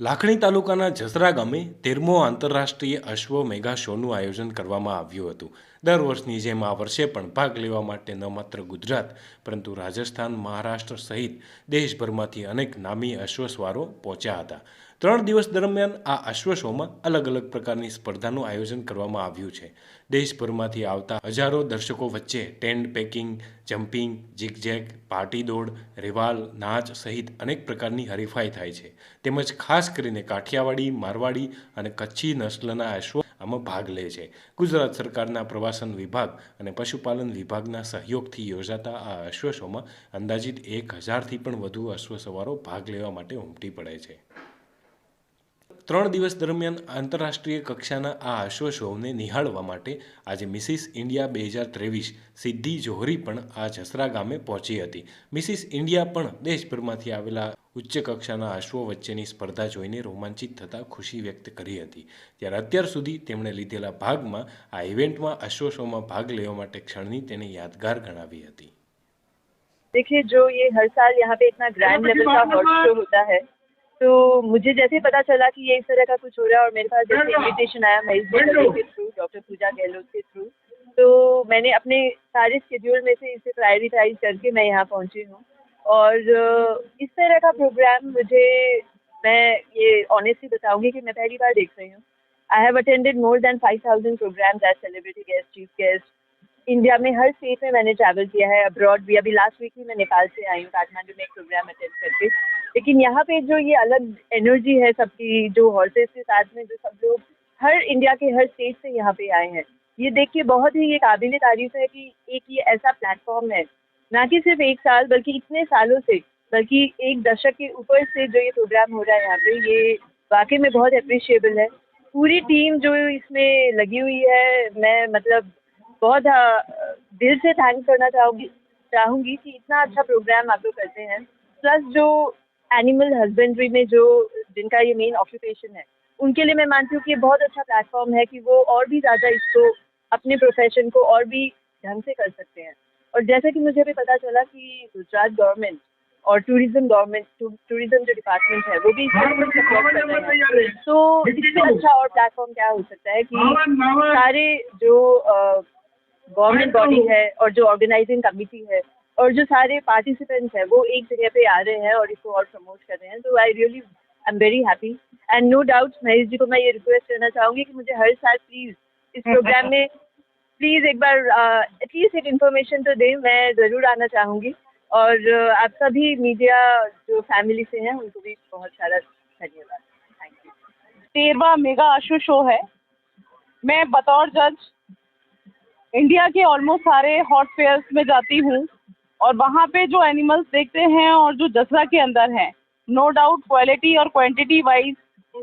લાખણી તાલુકાના જસરા ગામે 13મો આંતરરાષ્ટ્રીય અશ્વ મેગા શોનું આયોજન કરવામાં આવ્યું હતું। દર વર્ષની જેમ આ વર્ષે પણ ભાગ લેવા માટે ન માત્ર ગુજરાત પરંતુ રાજસ્થાન, મહારાષ્ટ્ર સહિત દેશભરમાંથી અનેક નામી અશ્વસવારો પહોંચ્યા હતા। 3 દિવસ દરમિયાન આ અશ્વ શોમાં અલગ અલગ પ્રકારની સ્પર્ધાનું આયોજન કરવામાં આવ્યું છે। દેશભરમાંથી આવતા હજારો દર્શકો વચ્ચે tent packing, jumping, zigzag, party દોડ, રિવાલ, નાચ સહિત અનેક પ્રકારની હરીફાઈ થાય છે। તેમજ ખાસ કરીને કાઠિયાવાડી, મારવાડી અને કચ્છી નસ્લના અશ્વો આમાં ભાગ લે છે। ગુજરાત સરકારના પ્રવાસન વિભાગ અને પશુપાલન વિભાગના સહયોગથી યોજાતા આ અશ્વ શોમાં અંદાજિત 1000થી પણ વધુ અશ્વસવારો ભાગ લેવા માટે ઉમટી પડે છે। 3 દિવસ દરમિયાન આંતરરાષ્ટ્રીય કક્ષાના આ અશ્વ શોને નિહાળવા માટે આજે મિસિસ ઇન્ડિયા 2023 સિદ્ધિ જોહરી પણ આ જસરા ગામે પહોંચી હતી। મિસિસ ઇન્ડિયા પણ દેશભરમાંથી આવેલા ઉચ્ચ કક્ષાના અશ્વો વચ્ચેની સ્પર્ધા જોઈને રોમાંચિત થતાં ખુશી વ્યક્ત કરી હતી। ત્યારે અત્યાર સુધી તેમણે લીધેલા ભાગમાં આ ઇવેન્ટમાં અશ્વ શોમાં ભાગ લેવા માટે ક્ષણની તેને યાદગાર ગણાવી હતી। देखिए, जो ये हर साल यहाँ पे इतना ग्रैंड लेवल का हॉर्स शो होता है, तो मुझे जैसे ही पता चला कि ये इस तरह का कुछ हो रहा है और मेरे पास जैसे इनविटेशन आया महेश जी के थ्रू, डॉक्टर पूजा गहलोत के थ्रू, तो मैंने अपने सारे शेड्यूल में से इसे प्रायोरिटाइज करके मैं यहाँ पहुँची हूँ। और इस तरह का प्रोग्राम मैं ये ऑनेस्टली बताऊंगी कि मैं पहली बार देख रही हूँ। I have attended more than 5000 programmes as celebrity guest, chief guest. India में हर स्टेट में मैंने ट्रैवल किया है, अब्रॉड भी। अभी लास्ट वीक ही मैं नेपाल से आई हूँ, काठमांडू में एक प्रोग्राम अटेंड करके। लेकिन यहाँ पे जो ये अलग एनर्जी है सबकी, जो हॉर्सेस के साथ में जो सब लोग हर इंडिया के हर स्टेट से यहाँ पे आए हैं, ये देख के बहुत ही ये काबिल तारीफ है कि एक ये ऐसा प्लेटफॉर्म है, ना कि सिर्फ एक साल बल्कि इतने सालों से, बल्कि एक दशक के ऊपर से जो ये प्रोग्राम हो रहा है यहाँ पे, ये वाकई में बहुत अप्रिशिएबल है। पूरी टीम जो इसमें लगी हुई है, मैं मतलब बहुत दिल से थैंक करना चाहूँगी कि इतना अच्छा प्रोग्राम आप लोग करते हैं। प्लस जो एनिमल हस्बेंड्री में जो जिनका ये मेन ऑक्यूपेशन है, उनके लिए मैं मानती हूँ कि ये बहुत अच्छा प्लेटफॉर्म है कि वो और भी ज़्यादा इसको, अपने प्रोफेशन को और भी ढंग से कर सकते हैं। और जैसा कि मुझे अभी पता चला कि गुजरात गवर्नमेंट और टूरिज्म जो डिपार्टमेंट है वो भी इसको सपोर्ट कर रहे हैं, तो इससे अच्छा और प्लेटफॉर्म क्या हो सकता है कि सारे जो गवर्नमेंट बॉडी है और जो ऑर्गेनाइजिंग कमिटी है और जो सारे पार्टिसिपेंट्स हैं वो एक जगह पे आ रहे हैं और इसको और प्रमोट कर रहे हैं। तो I am very happy and no doubt Mahesh ji को मैं ये रिक्वेस्ट करना चाहूँगी कि मुझे हर साल प्लीज़ इस प्रोग्राम में प्लीज़ एक बार एटलीस्ट एक इन्फॉर्मेशन तो दें, मैं ज़रूर आना चाहूँगी। और आप सभी मीडिया जो फैमिली से हैं उनको भी बहुत सारा धन्यवाद। Thank you. 13वां मेगा अश्व शो है। मैं बतौर जज इंडिया के ऑलमोस्ट सारे हॉर्स फेयर्स में जाती हूँ और वहाँ पे जो एनिमल्स देखते हैं और जो जसरा के अंदर हैं, नो डाउट क्वालिटी और क्वांटिटी वाइज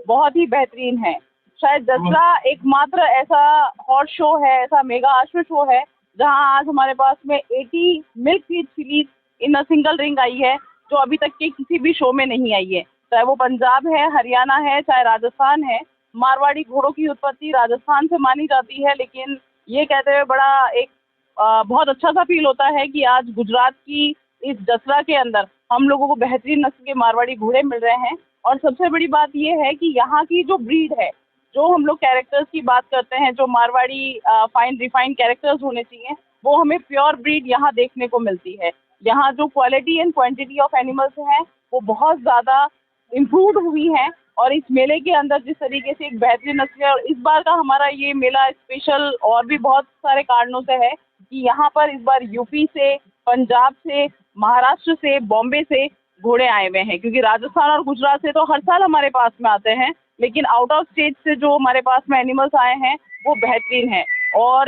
बहुत ही बेहतरीन है। शायद जसरा एकमात्र ऐसा हॉर्स शो है, ऐसा मेगा अश्व शो है जहाँ आज हमारे पास में 80 milk feed fillies in a single ring आई है, जो अभी तक के किसी भी शो में नहीं आई है। चाहे वो पंजाब है, हरियाणा है, चाहे राजस्थान है। मारवाड़ी घोड़ों की उत्पत्ति राजस्थान से मानी जाती है, लेकिन ये कहते हुए बड़ा एक बहुत अच्छा सा फील होता है कि आज गुजरात की इस जसरा के अंदर हम लोगों को बेहतरीन नस्ल के मारवाड़ी घोड़े मिल रहे हैं। और सबसे बड़ी बात ये है कि यहाँ की जो ब्रीड है, जो हम लोग कैरेक्टर्स की बात करते हैं, जो मारवाड़ी फाइन रिफाइंड कैरेक्टर्स होने चाहिए, वो हमें प्योर ब्रीड यहाँ देखने को मिलती है। यहाँ जो quality and quantity of animals हैं वो बहुत ज़्यादा इम्प्रूव्ड हुई हैं। और इस मेले के अंदर जिस तरीके से एक बेहतरीन नस्ल है, और इस बार का हमारा ये मेला स्पेशल और भी बहुत सारे कारणों से है कि यहाँ पर इस बार यूपी से, पंजाब से, महाराष्ट्र से, बॉम्बे से घोड़े आए हुए हैं। क्योंकि राजस्थान और गुजरात से तो हर साल हमारे पास में आते हैं, लेकिन आउट ऑफ स्टेट से जो हमारे पास में एनिमल्स आए हैं वो बेहतरीन है। और